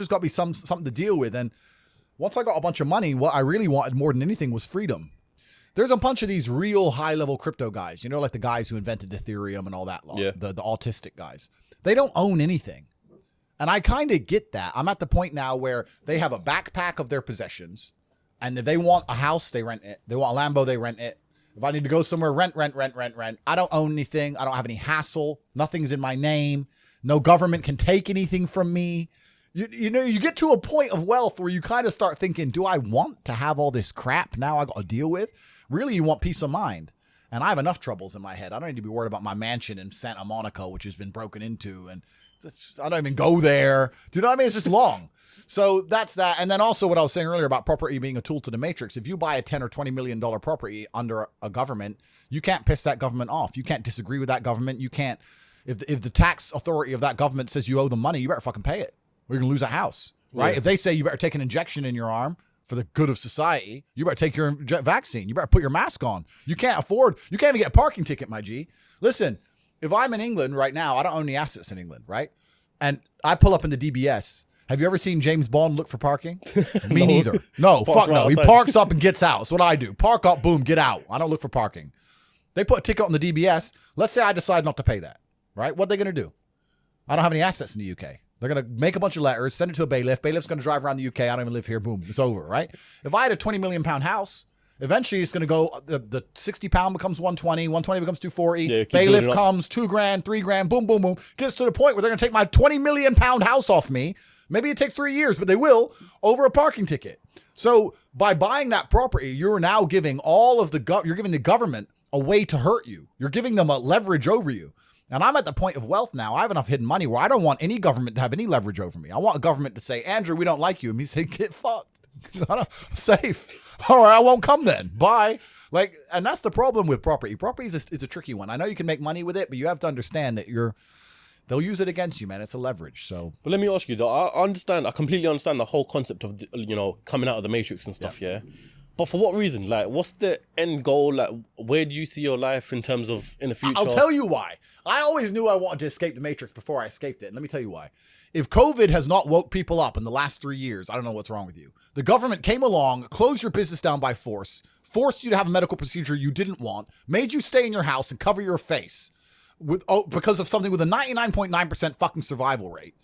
just got to be something to deal with. And once I got a bunch of money, what I really wanted more than anything was freedom. There's a bunch of these real high-level crypto guys, like the guys who invented Ethereum and all that, the autistic guys. They don't own anything. And I kind of get that. I'm at the point now where they have a backpack of their possessions, and if they want a house, they rent it. They want a Lambo, they rent it. If I need to go somewhere, rent. I don't own anything. I don't have any hassle. Nothing's in my name. No government can take anything from me. You get to a point of wealth where you kind of start thinking, do I want to have all this crap now I got to deal with? Really, you want peace of mind. And I have enough troubles in my head. I don't need to be worried about my mansion in Santa Monica, which has been broken into. And I don't even go there. Do you know what I mean? It's just long. So that's that. And then also what I was saying earlier about property being a tool to the matrix. If you buy a $10 or $20 million property under a government, you can't piss that government off. You can't disagree with that government. You can't, if the tax authority of that government says you owe them money, you better fucking pay it. Or you're going to lose a house, right? Yeah. If they say you better take an injection in your arm for the good of society, you better take your vaccine. You better put your mask on. You can't even get a parking ticket, my G. Listen, if I'm in England right now, I don't own any assets in England, right? And I pull up in the DBS. Have you ever seen James Bond look for parking? Me neither. No, fuck no. He parks up and gets out. That's what I do. Park up, boom, get out. I don't look for parking. They put a ticket on the DBS. Let's say I decide not to pay that, right? What are they going to do? I don't have any assets in the UK. They're going to make a bunch of letters, send it to a bailiff. Bailiff's going to drive around the UK. I don't even live here. Boom, it's over, right? If I had a 20 million pound house, eventually it's going to go, the 60 pound becomes 120, 120 becomes 240. Yeah, bailiff comes, $2,000, $3,000, boom, boom, boom. Gets to the point where they're going to take my 20 million pound house off me. Maybe it takes 3 years, but they will, over a parking ticket. So by buying that property, you're now giving you're giving the government a way to hurt you. You're giving them a leverage over you. And I'm at the point of wealth now. I have enough hidden money where I don't want any government to have any leverage over me. I want a government to say, Andrew, we don't like you. And me say, get fucked. Safe. All right, I won't come then. Bye. And that's the problem with property. Property is a tricky one. I know you can make money with it, but you have to understand that they'll use it against you, man. It's a leverage. So, but let me ask you though. I completely understand the whole concept of coming out of the matrix and stuff. Yeah. But for what reason? What's the end goal? Where do you see your life in terms of in the future? I'll tell you why. I always knew I wanted to escape the matrix before I escaped it. And let me tell you why. If COVID has not woke people up in the last 3 years, I don't know what's wrong with you. The government came along, closed your business down by force, forced you to have a medical procedure you didn't want, made you stay in your house and cover your face because of something with a 99.9% fucking survival rate.